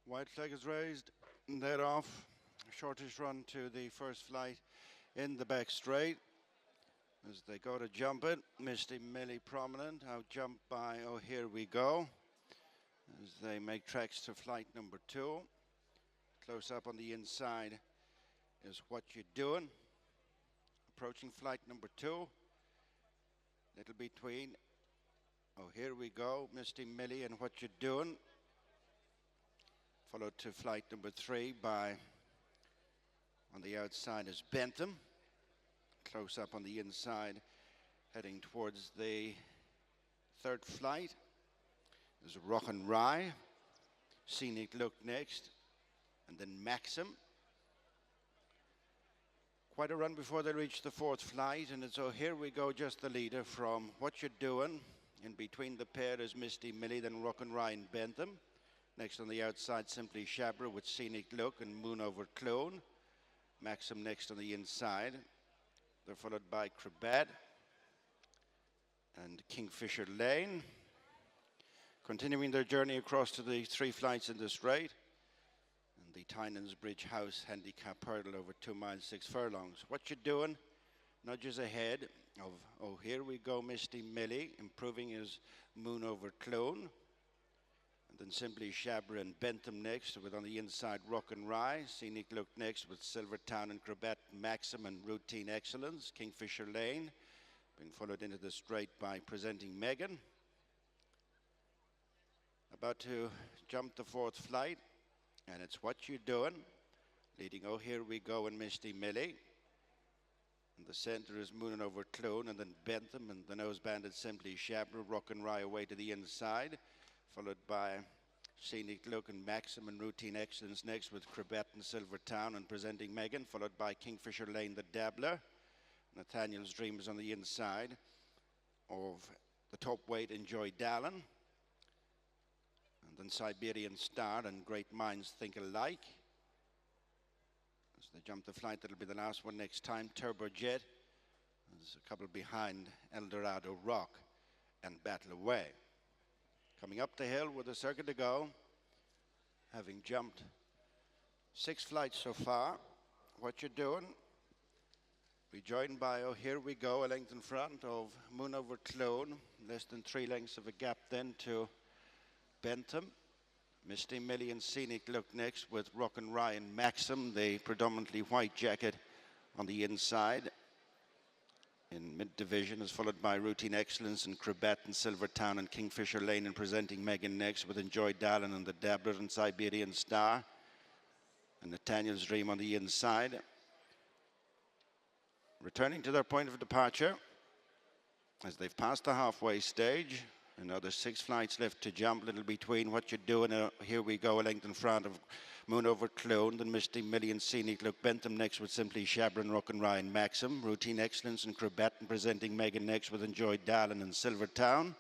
White flag is raised, and they're off. Shortish run to the first flight in the back straight. As they go to jump it, Misty Millie prominent, out jumped by Oh Here We Go. As they make tracks to flight number 2. Close up on the inside is What You Doing. Approaching flight number 2. Little between Oh Here We Go, Misty Millie and What You Doing. Followed to flight number 3 by, on the outside is Bentham. Close up on the inside, heading towards the third flight. There's Rock and Rye, Scenic Look next, and then Maxxum. Quite a run before they reach the fourth flight, and it's Oh Here We Go, just the leader from What You Doing. In between the pair is Misty Millie, then Rock and Rye and Bentham. Next on the outside, Simply Shabra with Scenic Look and Moon Over Clone. Maxxum next on the inside. They're followed by Crabat and Kingfisher Lane. Continuing their journey across to the 3 flights in the straight. And the Tynan's Bridge House Handicap hurdle over 2 miles 6 furlongs. What You Doing? Nudges ahead of Oh Here We Go, Misty Millie. Improving his Moon Over Clone. And then Simply Shabra and Bentham next, with on the inside Rock and Rye. Scenic Look next with Silvertown and Crabat, Maxxum and Routine Excellence. Kingfisher Lane being followed into the straight by Presenting Megan. About to jump the fourth flight, and it's What You Doing, leading Oh Here We Go and Misty Millie. In the center is Moon Over Clone, and then Bentham, and the nose banded Simply Shabra. Rock and Rye away to the inside, followed by Scenic Look and Maxxum and Routine Excellence next, with Crabat and Silvertown and Presenting Megan, followed by Kingfisher Lane, the Dabbler. Nathaniel's Dream is on the inside of the top weight Enjoy Dallin. And then Siberian Star and Great Minds Think Alike. As they jump the flight, that'll be the last one next time. Turbojet. There's a couple behind, Eldorado Rock and Battle Away. Coming up the hill with a circuit to go, having jumped 6 flights so far. What You Doing? Be joined by Oh Here We Go, a length in front of Moon Over Clone. Less than 3 lengths of a gap then to Bentham. Misty Millie and Scenic Look next, with Rock and Rye and Maxxum, the predominantly white jacket on the inside. In mid-division is followed by Routine Excellence and Crabat and Silvertown and Kingfisher Lane, and Presenting Megan next, with Enjoy Dallin and the Dabbler and Siberian Star. And Nathaniel's Dream on the inside. Returning to their point of departure as they've passed the halfway stage. Another 6 flights left to jump, little between What You Doing. Here We Go, a length in front of Moon Over Clone, then Misty Millie and Scenic Look. Bentham next with Simply Shabra and Rock and Rye and Maxxum. Routine Excellence and Crabat and Presenting Megan next, with Enjoy Dallin and Silvertown.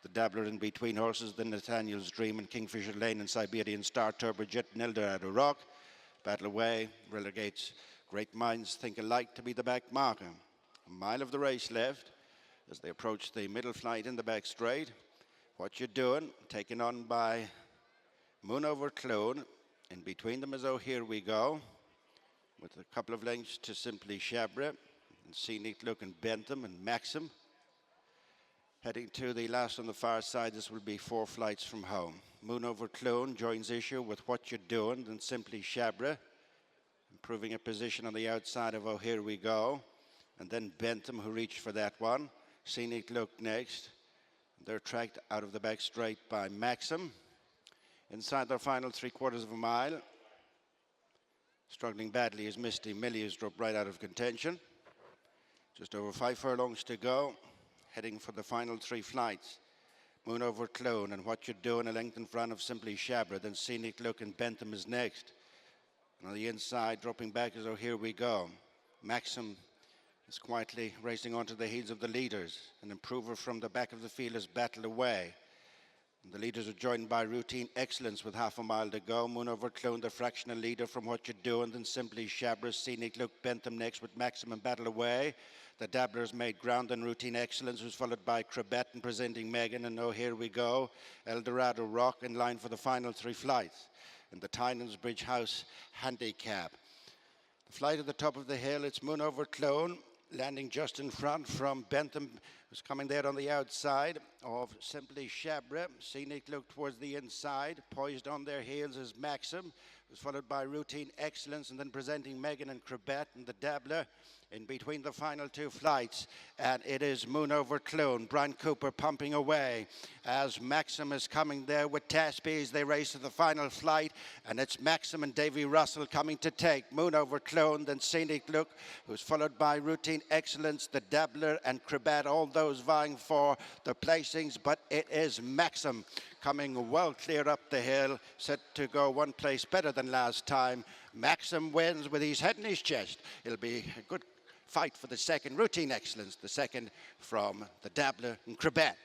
The Dabbler in between horses, then Nathaniel's Dream and Kingfisher Lane and Siberian Star, Turbojet and Eldorado Rock. Battle Away relegates Great Minds Think Alike to be the back marker. A mile of the race left as they approach the middle flight in the back straight. What You Doing, taken on by Moon Over Clone. In between them is Oh Here We Go, with a couple of lengths to Simply Shabra and Scenic Look and Bentham and Maxxum. Heading to the last on the far side, this will be 4 flights from home. Moon Over Clone joins issue with What You Doing, then Simply Shabra, improving a position on the outside of Oh Here We Go, and then Bentham, who reached for that one. Scenic Look next. They're tracked out of the back straight by Maxxum. Inside their final 3/4 of a mile, struggling badly as Misty Millie has dropped right out of contention. Just over 5 furlongs to go, heading for the final 3 flights. Moon Over Clone and What You Doing, a length in front of Simply Shabra, then Scenic Look and Bentham is next. And on the inside, dropping back is Oh Here We Go. Maxxum is quietly racing onto the heels of the leaders. An improver from the back of the field is Battle Away. And the leaders are joined by Routine Excellence with half a mile to go. Moon Over Clone, the fractional leader from What You Doing, then Simply Shabra, Scenic Look, Bentham next with Maxxum and Battle Away. The Dabblers made ground on Routine Excellence, who's followed by Crabat and Presenting Megan, and Oh Here We Go. Eldorado Rock in line for the final 3 flights. in the Tynan's Bridge House Handicap. The flight at the top of the hill, it's Moon Over Clone, landing just in front from Bentham, who's coming there on the outside of Simply Shabra. Scenic look towards the inside. Poised on their heels is Maxxum, who's followed by Routine Excellence, and then presenting Megan and Crabette and the Dabbler in between the final two flights. And it is Moon Over Clone. Brian Cooper pumping away as Maxxum is coming there with Tasby as they race to the final flight. And it's Maxxum and Davy Russell coming to take Moon Over Clone, then Scenic Look, who's followed by Routine Excellence, the Dabbler and Crabette, all those vying for the placings. But it is Maxxum coming well clear up the hill, set to go one place better than last time. Maxxum wins with his head in his chest. It'll be a good fight for the second. Routine Excellence, the second from the Dabbler and Crabette.